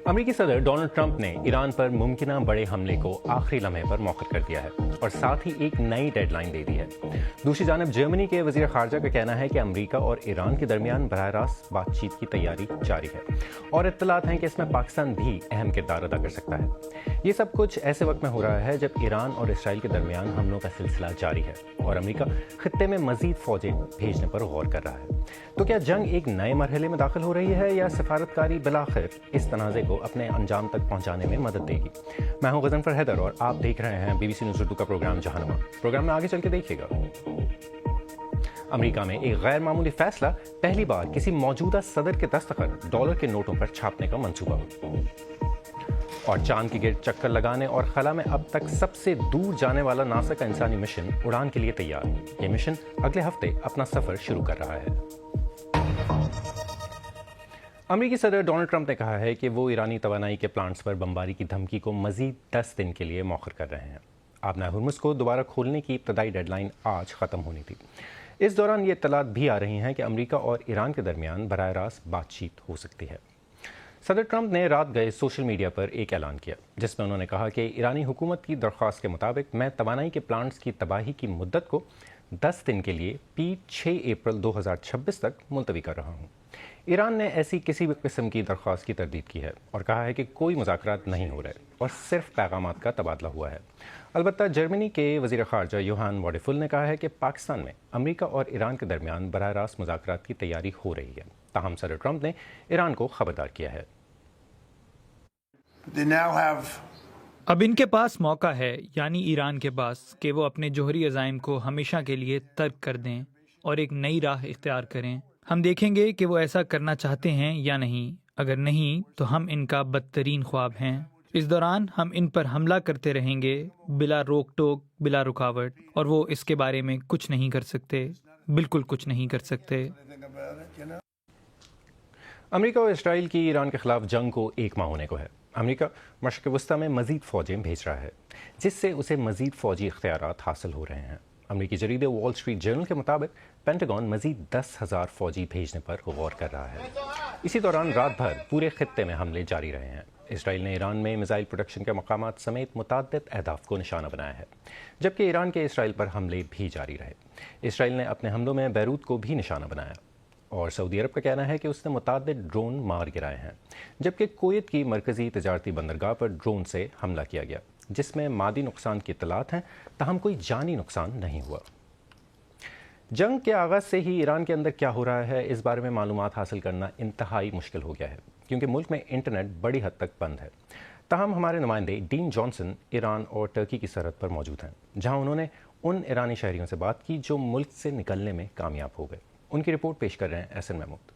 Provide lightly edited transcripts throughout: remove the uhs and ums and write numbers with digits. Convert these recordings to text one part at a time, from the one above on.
امریکی صدر Donald Trump نے ایران پر ممکنہ بڑے حملے کو آخری لمحے پر مؤخر کر دیا ہے اور ساتھ ہی ایک نئی ڈیڈ لائن دے دی ہے۔ دوسری جانب جرمنی کے وزیر خارجہ کا کہنا ہے کہ امریکہ اور ایران کے درمیان براہ راست بات چیت کی تیاری جاری ہے اور اطلاعات ہیں کہ اس میں پاکستان بھی اہم کردار ادا کر سکتا ہے۔ یہ سب کچھ ایسے وقت میں ہو رہا ہے جب ایران اور اسرائیل کے درمیان حملوں کا سلسلہ جاری ہے اور امریکہ خطے میں مزید فوجیں بھیجنے پر غور کر رہا ہے۔ تو کیا جنگ ایک نئے مرحلے میں داخل ہو رہی ہے یا سفارتکاری بالآخر اس تنازع کو اپنے انجام تک پہنچانے میں مدد دے گی؟ میں ہوں غضنفر حیدر اور آپ دیکھ رہے ہیں BBC نیوز اردو کا پروگرام جہانما۔ پروگرام میں آگے چل کے دیکھیے گا۔ امریکہ میں ایک غیر معمولی فیصلہ، پہلی بار کسی موجودہ صدر کے دستخط ڈالر کے نوٹوں پر چھاپنے کا منصوبہ، اور چاند کی گرد چکر لگانے اور خلا میں اب تک سب سے دور جانے والا ناسا کا انسانی مشن اڑان کے لیے تیار۔ یہ مشن اگلے ہفتے اپنا سفر شروع کر رہا ہے۔ امریکی صدر ڈونلڈ ٹرمپ نے کہا ہے کہ وہ ایرانی توانائی کے پلانٹس پر بمباری کی دھمکی کو مزید 10 دن کے لیے مؤخر کر رہے ہیں۔ آبنائے ہرمز کو دوبارہ کھولنے کی ابتدائی ڈیڈ لائن آج ختم ہونی تھی۔ اس دوران یہ اطلاعات بھی آ رہی ہیں کہ امریکہ اور ایران کے درمیان براہ راست بات چیت ہو سکتی ہے۔ صدر ٹرمپ نے رات گئے سوشل میڈیا پر ایک اعلان کیا جس میں انہوں نے کہا کہ ایرانی حکومت کی درخواست کے مطابق میں توانائی کے پلانٹس کی تباہی کی مدت کو 10 دن کے لیے 6 اپریل 2026 تک ملتوی کر رہا ہوں۔ ایران نے ایسی کسی بھی قسم کی درخواست کی تردید کی ہے اور کہا ہے کہ کوئی مذاکرات نہیں ہو رہے اور صرف پیغامات کا تبادلہ ہوا ہے۔ البتہ جرمنی کے وزیر خارجہ یوہان واڈیفل نے کہا ہے کہ پاکستان میں امریکہ اور ایران کے درمیان براہ راست مذاکرات کی تیاری ہو رہی ہے، تاہم صدر ٹرمپ نے ایران کو خبردار کیا ہے۔ اب ان کے پاس موقع ہے، یعنی ایران کے پاس، کہ وہ اپنے جوہری عزائم کو ہمیشہ کے لیے ترک کر دیں اور ایک نئی راہ اختیار کریں۔ ہم دیکھیں گے کہ وہ ایسا کرنا چاہتے ہیں یا نہیں۔ اگر نہیں تو ہم ان کا بدترین خواب ہیں۔ اس دوران ہم ان پر حملہ کرتے رہیں گے، بلا روک ٹوک، بلا رکاوٹ، اور وہ اس کے بارے میں کچھ نہیں کر سکتے، بالکل کچھ نہیں کر سکتے۔ امریکہ اور اسرائیل کی ایران کے خلاف جنگ کو 1 ماہ ہونے کو ہے۔ امریکہ مشرق وسطیٰ میں مزید فوجیں بھیج رہا ہے جس سے اسے مزید فوجی اختیارات حاصل ہو رہے ہیں۔ امریکی جریدے وال اسٹریٹ جرنل کے مطابق پینٹاگون مزید 10,000 فوجی بھیجنے پر غور کر رہا ہے۔ اسی دوران رات بھر پورے خطے میں حملے جاری رہے ہیں۔ اسرائیل نے ایران میں میزائل پروڈکشن کے مقامات سمیت متعدد اہداف کو نشانہ بنایا ہے، جبکہ ایران کے اسرائیل پر حملے بھی جاری رہے۔ اسرائیل نے اپنے حملوں میں بیروت کو بھی نشانہ بنایا اور سعودی عرب کا کہنا ہے کہ اس نے متعدد ڈرون مار گرائے ہیں، جبکہ کویت کی مرکزی تجارتی بندرگاہ پر ڈرون سے حملہ کیا گیا جس میں مادی نقصان کی اطلاعات ہیں، تاہم کوئی جانی نقصان نہیں ہوا۔ جنگ کے آغاز سے ہی ایران کے اندر کیا ہو رہا ہے اس بارے میں معلومات حاصل کرنا انتہائی مشکل ہو گیا ہے کیونکہ ملک میں انٹرنیٹ بڑی حد تک بند ہے۔ تاہم ہمارے نمائندے ڈین جانسن ایران اور ترکی کی سرحد پر موجود ہیں، جہاں انہوں نے ان ایرانی شہریوں سے بات کی جو ملک سے نکلنے میں کامیاب ہو گئے۔ ان کی رپورٹ پیش کر رہے ہیں احسن محمود۔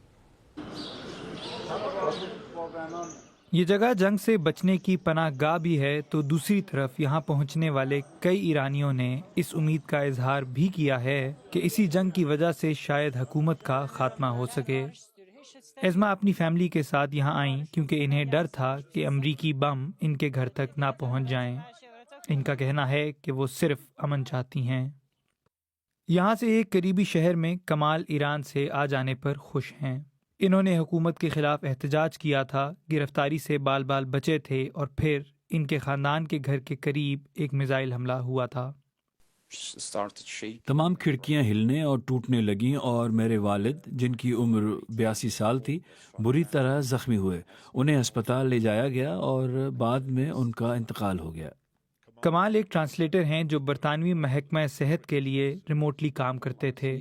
یہ جگہ جنگ سے بچنے کی پناہ گاہ بھی ہے، تو دوسری طرف یہاں پہنچنے والے کئی ایرانیوں نے اس امید کا اظہار بھی کیا ہے کہ اسی جنگ کی وجہ سے شاید حکومت کا خاتمہ ہو سکے۔ ازما اپنی فیملی کے ساتھ یہاں آئیں کیونکہ انہیں ڈر تھا کہ امریکی بم ان کے گھر تک نہ پہنچ جائیں۔ ان کا کہنا ہے کہ وہ صرف امن چاہتی ہیں۔ یہاں سے ایک قریبی شہر میں کمال ایران سے آ جانے پر خوش ہیں۔ انہوں نے حکومت کے خلاف احتجاج کیا تھا، گرفتاری سے بال بال بچے تھے اور پھر ان کے خاندان کے گھر کے قریب ایک میزائل حملہ ہوا تھا۔ تمام کھڑکیاں ہلنے اور ٹوٹنے لگیں اور میرے والد جن کی عمر 82 سال تھی بری طرح زخمی ہوئے۔ انہیں ہسپتال لے جایا گیا اور بعد میں ان کا انتقال ہو گیا۔ کمال ایک ٹرانسلیٹر ہیں جو برطانوی محکمہ صحت کے لیے ریموٹلی کام کرتے تھے۔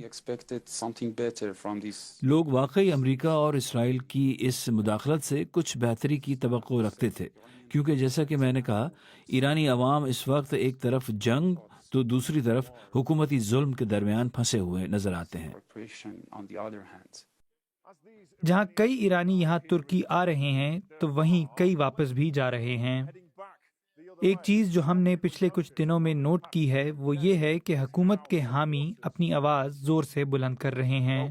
لوگ واقعی امریکہ اور اسرائیل کی اس مداخلت سے کچھ بہتری کی توقع رکھتے تھے، کیونکہ جیسا کہ میں نے کہا، ایرانی عوام اس وقت ایک طرف جنگ تو دوسری طرف حکومتی ظلم کے درمیان پھنسے ہوئے نظر آتے ہیں۔ جہاں کئی ایرانی یہاں ترکی آ رہے ہیں تو وہیں کئی واپس بھی جا رہے ہیں۔ ایک چیز جو ہم نے پچھلے کچھ دنوں میں نوٹ کی ہے وہ یہ ہے کہ حکومت کے حامی اپنی آواز زور سے بلند کر رہے ہیں۔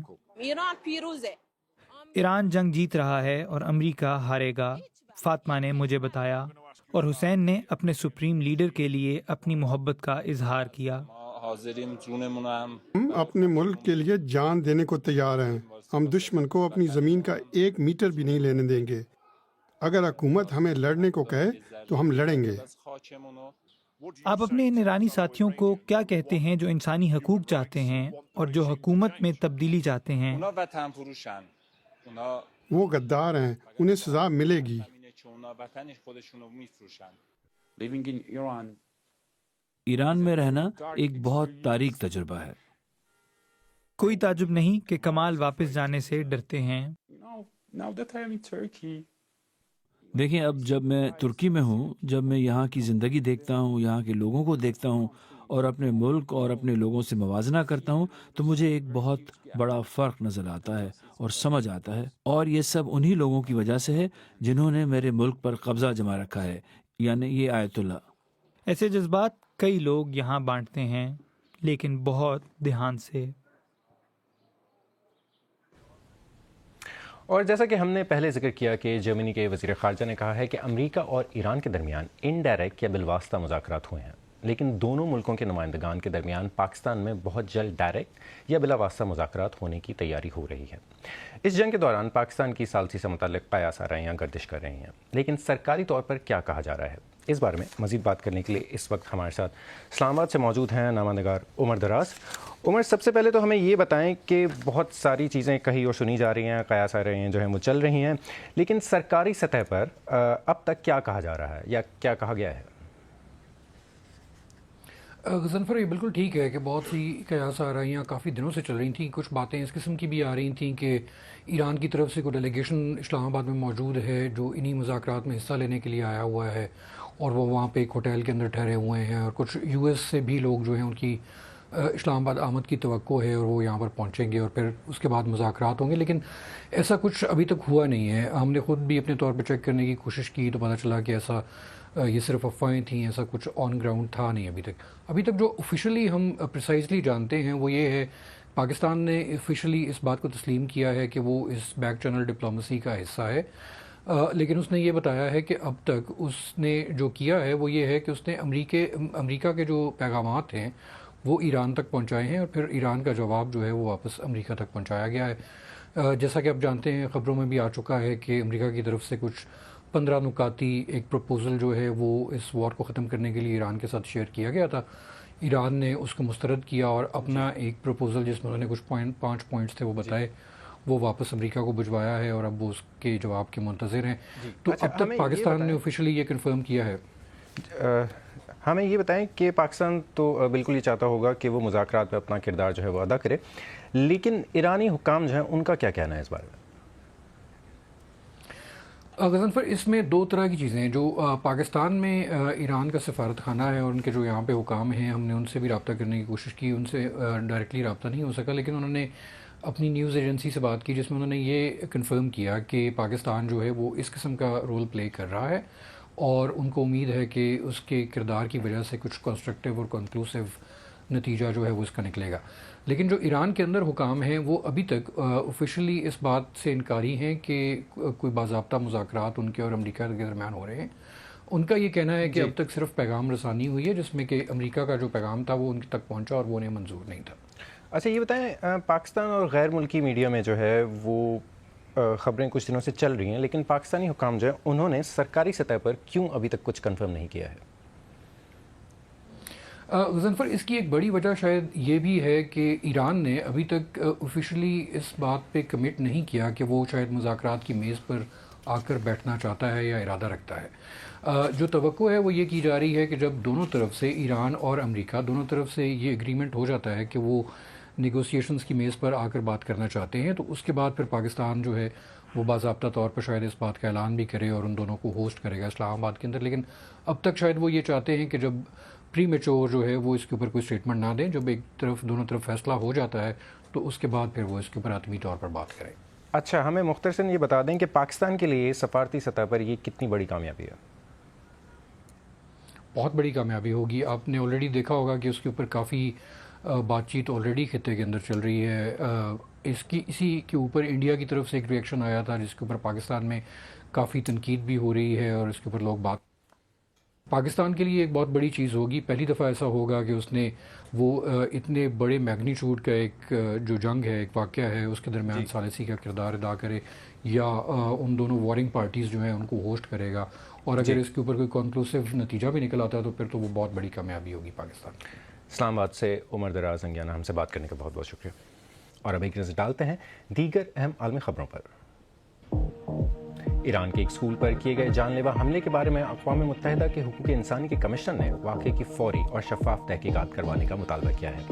ایران جنگ جیت رہا ہے اور امریکہ ہارے گا، فاطمہ نے مجھے بتایا، اور حسین نے اپنے سپریم لیڈر کے لیے اپنی محبت کا اظہار کیا۔ ہم اپنے ملک کے لیے جان دینے کو تیار ہیں۔ ہم دشمن کو اپنی زمین کا 1 میٹر بھی نہیں لینے دیں گے۔ اگر حکومت ہمیں لڑنے کو کہے تو ہم لڑیں گے۔ آپ اپنے ان ایرانی ساتھیوں کو کیا کہتے ہیں جو انسانی حقوق چاہتے ہیں اور جو حکومت میں تبدیلی چاہتے ہیں؟ وہ غدار ہیں، انہیں سزا ملے گی۔ ایران میں رہنا ایک بہت تاریک تجربہ ہے۔ کوئی تعجب نہیں کہ کمال واپس جانے سے ڈرتے ہیں۔ دیکھیں، اب جب میں ترکی میں ہوں، جب میں یہاں کی زندگی دیکھتا ہوں، یہاں کے لوگوں کو دیکھتا ہوں اور اپنے ملک اور اپنے لوگوں سے موازنہ کرتا ہوں، تو مجھے ایک بہت بڑا فرق نظر آتا ہے اور سمجھ آتا ہے، اور یہ سب انہی لوگوں کی وجہ سے ہے جنہوں نے میرے ملک پر قبضہ جما رکھا ہے، یعنی یہ آیت اللہ۔ ایسے جذبات کئی لوگ یہاں بانٹتے ہیں، لیکن بہت دھیان سے۔ اور جیسا کہ ہم نے پہلے ذکر کیا کہ جرمنی کے وزیر خارجہ نے کہا ہے کہ امریکہ اور ایران کے درمیان انڈائریکٹ یا بالواسطہ مذاکرات ہوئے ہیں، لیکن دونوں ملکوں کے نمائندگان کے درمیان پاکستان میں بہت جلد ڈائریکٹ یا بلا واسطہ مذاکرات ہونے کی تیاری ہو رہی ہے۔ اس جنگ کے دوران پاکستان کی ثالثی سے متعلق قیاس آرائیاں گردش کر رہی ہیں، لیکن سرکاری طور پر کیا کہا جا رہا ہے، اس بارے میں مزید بات کرنے کے لیے اس وقت ہمارے ساتھ اسلام آباد سے موجود ہیں نامہ نگار عمر دراز۔ عمر، سب سے پہلے تو ہمیں یہ بتائیں کہ بہت ساری چیزیں کہی اور سنی جا رہی ہیں، قیاس آ رہے ہیں جو ہیں وہ چل رہی ہیں، لیکن سرکاری سطح پر اب تک کیا کہا جا رہا ہے یا کیا کہا گیا ہے؟ غضنفر، یہ بالکل ٹھیک ہے کہ بہت سی قیاس آرائیاں کافی دنوں سے چل رہی تھیں۔ کچھ باتیں اس قسم کی بھی آ رہی تھیں کہ ایران کی طرف سے کوئی ڈیلیگیشن اسلام آباد میں موجود ہے جو انہی مذاکرات میں حصہ لینے کے لیے آیا ہوا ہے، اور وہ وہاں پہ ایک ہوٹل کے اندر ٹھہرے ہوئے ہیں، اور کچھ یو ایس سے بھی لوگ جو ہیں ان کی اسلام آباد آمد کی توقع ہے اور وہ یہاں پر پہنچیں گے اور پھر اس کے بعد مذاکرات ہوں گے، لیکن ایسا کچھ ابھی تک ہوا نہیں ہے۔ ہم نے خود بھی اپنے طور پہ چیک کرنے کی کوشش کی تو پتہ چلا کہ ایسا یہ صرف افواہیں تھیں، ایسا کچھ آن گراؤنڈ تھا نہیں ابھی تک جو آفیشلی ہم پریسائزلی جانتے ہیں وہ یہ ہے، پاکستان نے آفیشلی اس بات کو تسلیم کیا ہے کہ وہ اس بیک چینل ڈپلومیسی کا حصہ ہے، لیکن اس نے یہ بتایا ہے کہ اب تک اس نے جو کیا ہے وہ یہ ہے کہ اس نے امریکہ کے جو پیغامات ہیں وہ ایران تک پہنچائے ہیں، اور پھر ایران کا جواب جو ہے وہ واپس امریکہ تک پہنچایا گیا ہے۔ جیسا کہ آپ جانتے ہیں، خبروں میں بھی آ چکا ہے کہ امریکہ کی طرف سے کچھ 15 نکاتی ایک پروپوزل جو ہے وہ اس وار کو ختم کرنے کے لیے ایران کے ساتھ شیئر کیا گیا تھا۔ ایران نے اس کو مسترد کیا اور اپنا ایک پروپوزل جس میں انہوں نے کچھ 5 پوائنٹس تھے وہ بتائے، وہ واپس امریکہ کو بھجوایا ہے اور اب وہ اس کے جواب کے منتظر ہیں۔ تو اب تک پاکستان نے آفیشلی یہ کنفرم کیا ہے۔ ہمیں یہ بتائیں کہ پاکستان تو بالکل ہی چاہتا ہوگا کہ وہ مذاکرات میں اپنا کردار جو ہے وہ ادا کرے، لیکن ایرانی حکام جو ہیں ان کا کیا کہنا ہے اس بارے میں؟ غضنفر، اس میں دو طرح کی چیزیں ہیں۔ جو پاکستان میں ایران کا سفارت خانہ ہے اور ان کے جو یہاں پہ حکام ہیں، ہم نے ان سے بھی رابطہ کرنے کی کوشش کی، ان سے ڈائریکٹلی رابطہ نہیں ہو سکا، لیکن انہوں نے اپنی نیوز ایجنسی سے بات کی جس میں انہوں نے یہ کنفرم کیا کہ پاکستان جو ہے وہ اس قسم کا رول پلے کر رہا ہے، اور ان کو امید ہے کہ اس کے کردار کی وجہ سے کچھ کنسٹرکٹیو اور کنکلوسیو نتیجہ جو ہے وہ اس کا نکلے گا۔ لیکن جو ایران کے اندر حکام ہیں وہ ابھی تک آفیشلی اس بات سے انکاری ہیں کہ کوئی باضابطہ مذاکرات ان کے اور امریکہ کے درمیان ہو رہے ہیں۔ ان کا یہ کہنا ہے کہ اب تک صرف پیغام رسانی ہوئی ہے جس میں کہ امریکہ کا جو پیغام تھا وہ ان تک پہنچا اور وہ انہیں منظور نہیں تھا۔ اچھا، یہ بتائیں، پاکستان اور غیر ملکی میڈیا میں جو ہے وہ خبریں کچھ دنوں سے چل رہی ہیں، لیکن پاکستانی حکام جو ہیں انہوں نے سرکاری سطح پر کیوں ابھی تک کچھ کنفرم نہیں کیا ہے؟ غضنفر، اس کی ایک بڑی وجہ شاید یہ بھی ہے کہ ایران نے ابھی تک آفیشلی اس بات پہ کمٹ نہیں کیا کہ وہ شاید مذاکرات کی میز پر آ کر بیٹھنا چاہتا ہے یا ارادہ رکھتا ہے۔ جو توقع ہے وہ یہ کی جا رہی ہے کہ جب دونوں طرف سے، ایران اور امریکہ دونوں طرف سے یہ اگریمنٹ ہو جاتا ہے کہ وہ نیگوسیشنز کی میز پر آ کر بات کرنا چاہتے ہیں، تو اس کے بعد پھر پاکستان جو ہے وہ باضابطہ طور پر شاید اس بات کا اعلان بھی کرے اور ان دونوں کو ہوسٹ کرے گا اسلام آباد کے اندر۔ لیکن اب تک شاید وہ یہ چاہتے ہیں کہ جب پری میچور جو ہے وہ اس کے اوپر کوئی اسٹیٹمنٹ نہ دیں، جب دونوں طرف فیصلہ ہو جاتا ہے تو اس کے بعد پھر وہ اس کے اوپر حتمی طور پر بات کریں۔ اچھا، ہمیں مختصراً یہ بتا دیں کہ پاکستان کے لیے سفارتی سطح پر یہ کتنی بڑی کامیابی ہے؟ بہت بڑی کامیابی ہوگی۔ آپ نے آلریڈی دیکھا ہوگا کہ اس کے اوپر کافی بات چیت آلریڈی خطے کے اندر چل رہی ہے۔ اسی کے اوپر انڈیا کی طرف سے ایک ری ایکشن آیا تھا جس کے اوپر پاکستان میں کافی تنقید بھی ہو رہی ہے اور اس کے اوپر لوگ بات پاکستان کے لیے ایک بہت بڑی چیز ہوگی. پہلی دفعہ ایسا ہوگا کہ اس نے وہ اتنے بڑے میگنیچیوڈ کا ایک جو جنگ ہے، ایک واقعہ ہے، اس کے درمیان ثالثی کا کردار ادا کرے، یا ان دونوں وارنگ پارٹیز جو ہیں ان کو ہوسٹ کرے گا. اور اگر اس کے اوپر کوئی کنکلوسیو نتیجہ بھی نکل آتا ہے تو پھر تو وہ بہت بڑی کامیابی ہوگی پاکستان کی. اسلام آباد سے عمر دراز انگیانہ ہم سے بات کرنے کا بہت بہت شکریہ. اور اب ایک نظر ڈالتے ہیں دیگر اہم عالمی خبروں پر. ایران کے ایک اسکول پر کیے گئے جان لیوا حملے کے بارے میں اقوام متحدہ کے حقوق انسانی کے کمشنر نے واقعے کی فوری اور شفاف تحقیقات کروانے کا مطالبہ کیا ہے.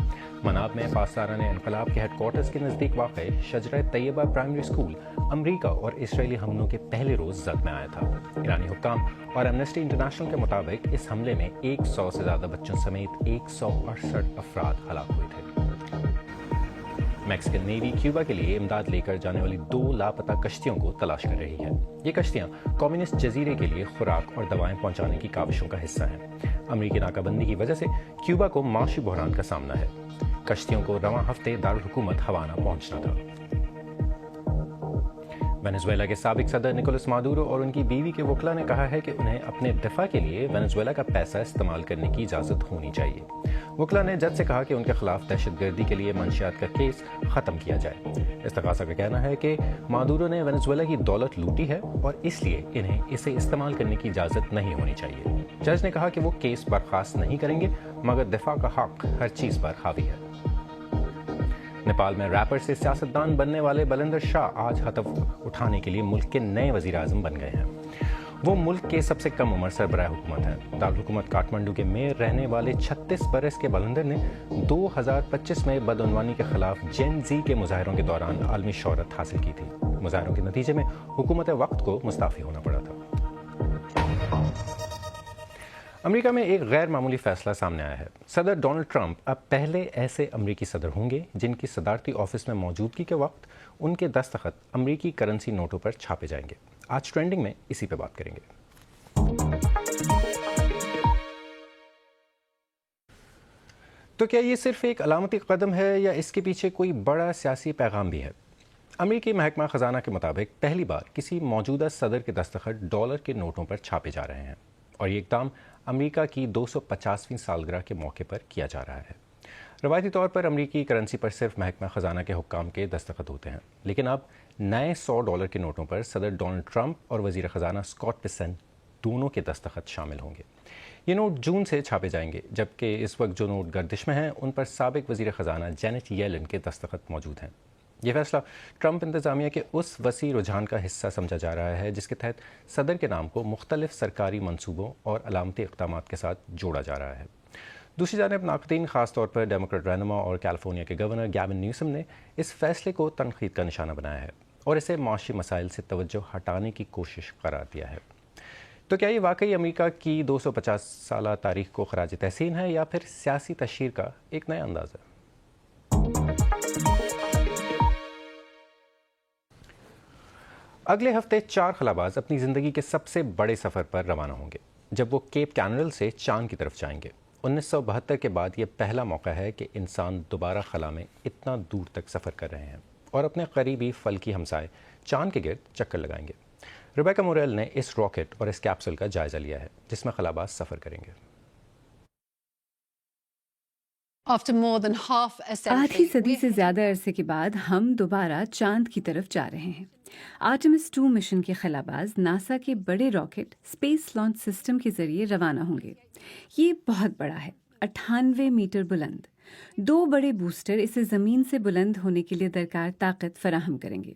مناب میں پاسداران انقلاب کے ہیڈ کوارٹرز کے نزدیک واقع شجرہ طیبہ پرائمری اسکول امریکہ اور اسرائیلی حملوں کے پہلے روز زد میں آیا تھا. ایرانی حکام اور ایمنسٹی انٹرنیشنل کے مطابق اس حملے میں 100 سے زیادہ بچوں سمیت 168 افراد ہلاک ہوئے تھے. میکسیکن نیوی کیوبا کے لیے امداد لے کر جانے والی 2 لاپتہ کشتیوں کو تلاش کر رہی ہے. یہ کشتیاں کمیونسٹ جزیرے کے لیے خوراک اور دوائیں پہنچانے کی کاوشوں کا حصہ ہیں. امریکی ناکہ بندی کی وجہ سے کیوبا کو معاشی بحران کا سامنا ہے. کشتیوں کو رواں ہفتے دارالحکومت ہوانہ پہنچنا تھا. وینزویلا کے سابق صدر نکولس مادورو اور ان کی بیوی کے وکلاء نے کہا ہے کہ انہیں اپنے دفاع کے لیے وینزویلا کا پیسہ استعمال کرنے کی اجازت ہونی چاہیے. وکلاء نے جج سے کہا کہ ان کے خلاف دہشت گردی کے لیے منشیات کا کیس ختم کیا جائے. استغاثہ کا کہنا ہے کہ مادورو نے وینزویلا کی دولت لوٹی ہے اور اس لیے انہیں اسے استعمال کرنے کی اجازت نہیں ہونی چاہیے. جج نے کہا کہ وہ کیس برخاست نہیں کریں گے مگر دفاع کا حق ہر چیز پر حاوی ہے. نیپال میں ریپر سے سیاستدان بننے والے بلندر شاہ آج ہدف اٹھانے کے لیے ملک کے نئے وزیر اعظم بن گئے ہیں. وہ ملک کے سب سے کم عمر سربراہ حکومت ہیں. دارالحکومت کاٹمنڈو کے میئر رہنے والے 36 برس کے بلندر نے 2025 میں بدعنوانی کے خلاف جین زی کے مظاہروں کے دوران عالمی شہرت حاصل کی تھی. مظاہروں کے نتیجے میں حکومت وقت کو مستعفی ہونا پڑا تھا. امریکہ میں ایک غیر معمولی فیصلہ سامنے آیا ہے. صدر ڈونلڈ ٹرمپ اب پہلے ایسے امریکی صدر ہوں گے جن کی صدارتی آفس میں موجودگی کے وقت ان کے دستخط امریکی کرنسی نوٹوں پر چھاپے جائیں گے. آج ٹرینڈنگ میں اسی پہ بات کریں گے. تو کیا یہ صرف ایک علامتی قدم ہے یا اس کے پیچھے کوئی بڑا سیاسی پیغام بھی ہے؟ امریکی محکمہ خزانہ کے مطابق پہلی بار کسی موجودہ صدر کے دستخط ڈالر کے نوٹوں پر چھاپے جا رہے ہیں اور یہ اقدام امریکہ کی 250ویں سالگرہ کے موقع پر کیا جا رہا ہے. روایتی طور پر امریکی کرنسی پر صرف محکمہ خزانہ کے حکام کے دستخط ہوتے ہیں، لیکن اب نئے $100 کے نوٹوں پر صدر ڈونلڈ ٹرمپ اور وزیر خزانہ اسکاٹ بیسنٹ دونوں کے دستخط شامل ہوں گے. یہ نوٹ جون سے چھاپے جائیں گے، جبکہ اس وقت جو نوٹ گردش میں ہیں ان پر سابق وزیر خزانہ جینٹ ییلن کے دستخط موجود ہیں. یہ فیصلہ ٹرمپ انتظامیہ کے اس وسیع رجحان کا حصہ سمجھا جا رہا ہے جس کے تحت صدر کے نام کو مختلف سرکاری منصوبوں اور علامتی اقدامات کے ساتھ جوڑا جا رہا ہے. دوسری جانب ناقدین خاص طور پر ڈیموکریٹ رہنما اور کیلیفورنیا کے گورنر گیون نیوسم نے اس فیصلے کو تنقید کا نشانہ بنایا ہے اور اسے معاشی مسائل سے توجہ ہٹانے کی کوشش قرار دیا ہے. تو کیا یہ واقعی امریکہ کی 250 سالہ تاریخ کو خراج تحسین ہے یا پھر سیاسی تشہیر کا ایک نیا انداز ہے؟ اگلے ہفتے 4 خلاباز اپنی زندگی کے سب سے بڑے سفر پر روانہ ہوں گے جب وہ کیپ کینیڈل سے چاند کی طرف جائیں گے. 1972 کے بعد یہ پہلا موقع ہے کہ انسان دوبارہ خلا میں اتنا دور تک سفر کر رہے ہیں اور اپنے قریبی فلکی ہمسائے چاند کے گرد چکر لگائیں گے. ریبیکا موریل نے اس راکٹ اور اس کیپسول کا جائزہ لیا ہے جس میں خلاباز سفر کریں گے. آدھی صدی سے زیادہ عرصے کے بعد ہم دوبارہ چاند کی طرف جا رہے ہیں. آرٹیمس 2 مشن کے خلاباز ناسا کے بڑے راکٹ اسپیس لانچ سسٹم کے ذریعے روانہ ہوں گے. یہ بہت بڑا ہے، 98 میٹر بلند. 2 بڑے بوسٹر اسے زمین سے بلند ہونے کے لیے درکار طاقت فراہم کریں گے.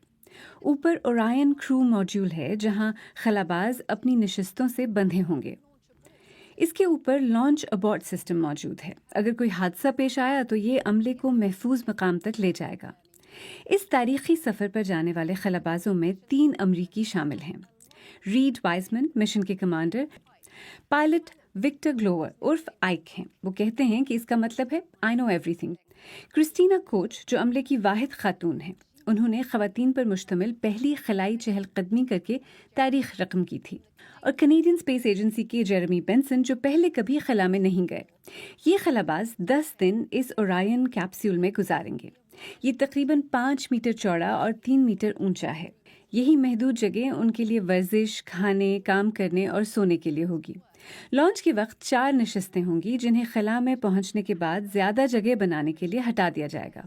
اوپر اورائن کرو موڈیول ہے جہاں خلاباز اپنی نشستوں سے بندھے ہوں گے. اس کے اوپر لانچ ابورٹ سسٹم موجود ہے. اگر کوئی حادثہ پیش آیا تو یہ عملے کو محفوظ مقام تک لے جائے گا. اس تاریخی سفر پر جانے والے خلابازوں میں 3 امریکی شامل ہیں. ریڈ وائزمن مشن کے کمانڈر، پائلٹ وکٹر گلوور عرف آئک ہیں. وہ کہتے ہیں کہ اس کا مطلب ہے I know every thing. Christina Koch جو عملے کی واحد خاتون ہیں، انہوں نے خواتین پر مشتمل پہلی خلائی چہل قدمی کر کے تاریخ رقم کی تھی. اور کینیڈین اسپیس ایجنسی کے جیرمی بینسن جو پہلے کبھی خلا میں نہیں گئے. یہ خلاباز 10 دن اس اورائن کیپسول میں گزاریں گے. یہ تقریباً 5 میٹر چوڑا اور 3 میٹر اونچا ہے. یہی محدود جگہ ان کے لیے ورزش، کھانے، کام کرنے اور سونے کے لیے ہوگی. لانچ کے وقت 4 نشستیں ہوں گی جنہیں خلا میں پہنچنے کے بعد زیادہ جگہ بنانے کے لیے ہٹا دیا جائے گا۔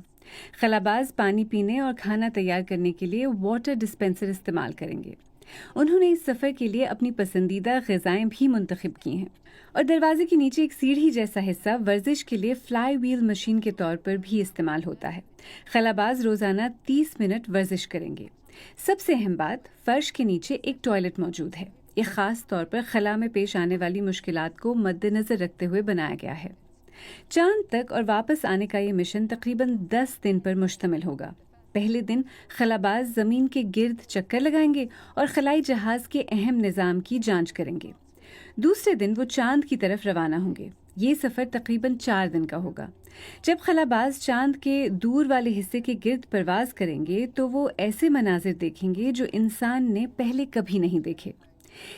خلاباز پانی پینے اور کھانا تیار کرنے کے لیے واٹر ڈسپینسر استعمال کریں گے۔ انہوں نے اس سفر کے لیے اپنی پسندیدہ غذائیں بھی منتخب کی ہیں، اور دروازے کے نیچے ایک سیڑھی جیسا حصہ ورزش کے لیے فلائی ویل مشین کے طور پر بھی استعمال ہوتا ہے۔ خلاباز روزانہ 30 منٹ ورزش کریں گے۔ سب سے اہم بات، فرش کے نیچے ایک ٹوائلٹ موجود ہے۔ یہ خاص طور پر خلا میں پیش آنے والی مشکلات کو مد نظر رکھتے ہوئے بنایا گیا ہے۔ چاند تک اور واپس آنے کا یہ مشن تقریباً 10 دن پر مشتمل ہوگا۔ پہلے دن خلاباز زمین کے گرد چکر لگائیں گے اور خلائی جہاز کے اہم نظام کی جانچ کریں گے۔ دوسرے دن وہ چاند کی طرف روانہ ہوں گے۔ یہ سفر تقریباً 4 دن کا ہوگا۔ جب خلاباز چاند کے دور والے حصے کے گرد پرواز کریں گے تو وہ ایسے مناظر دیکھیں گے جو انسان نے پہلے کبھی نہیں دیکھے۔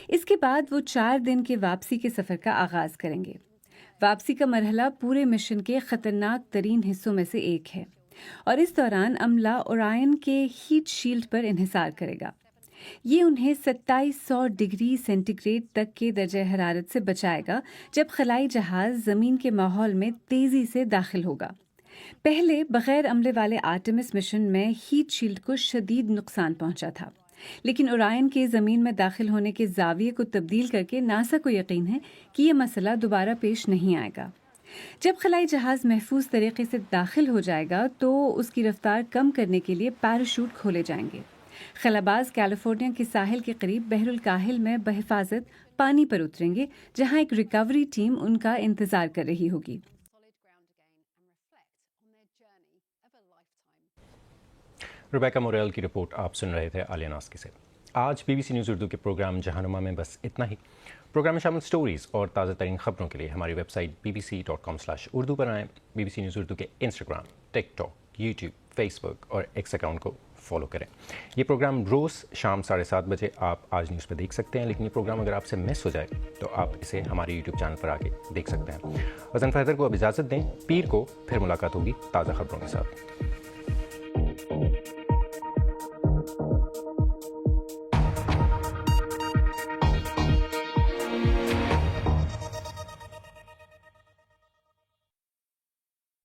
اس کے بعد وہ 4 دن کے واپسی کے سفر کا آغاز کریں گے۔ واپسی کا مرحلہ پورے مشن کے خطرناک ترین حصوں میں سے ایک ہے، اور اس دوران عملہ اورائن کے ہیٹ شیلڈ پر انحصار کرے گا۔ یہ انہیں 2700 ڈگری سینٹی گریڈ تک کے درجہ حرارت سے بچائے گا جب خلائی جہاز زمین کے ماحول میں تیزی سے داخل ہوگا۔ پہلے بغیر عملے والے آرٹمس مشن میں ہیٹ شیلڈ کو شدید نقصان پہنچا تھا، لیکن اورائن کے زمین میں داخل ہونے کے زاویے کو تبدیل کر کے ناسا کو یقین ہے کہ یہ مسئلہ دوبارہ پیش نہیں آئے گا۔ جب خلائی جہاز محفوظ طریقے سے داخل ہو جائے گا تو اس کی رفتار کم کرنے کے لیے پیراشوٹ کھولے جائیں گے۔ خلاباز کیلیفورنیا کے ساحل کے قریب بحر الکاہل میں بحفاظت پانی پر اتریں گے، جہاں ایک ریکوری ٹیم ان کا انتظار کر رہی ہوگی۔ ریبیکا موریل کی رپورٹ آپ سن رہے تھے عالیہ ناسکی سے۔ آج BBC نیوز اردو کے پروگرام جہانما میں بس اتنا ہی۔ پروگرام میں شامل سٹوریز اور تازہ ترین خبروں کے لیے ہماری ویب سائٹ bbc.com/urdu پر آئیں۔ BBC نیوز اردو کے انسٹاگرام، ٹک ٹاک، یوٹیوب، فیس بک اور ایکس اکاؤنٹ کو فالو کریں۔ یہ پروگرام روز شام 7:30 بجے آپ آج نیوز پہ دیکھ سکتے ہیں، لیکن یہ پروگرام اگر آپ سے مس ہو جائے تو آپ اسے ہمارے یوٹیوب چینل پر آ کے دیکھ سکتے ہیں۔ وزن فیدر کو اب اجازت دیں، پیر کو پھر ملاقات ہوگی تازہ خبروں کے ساتھ۔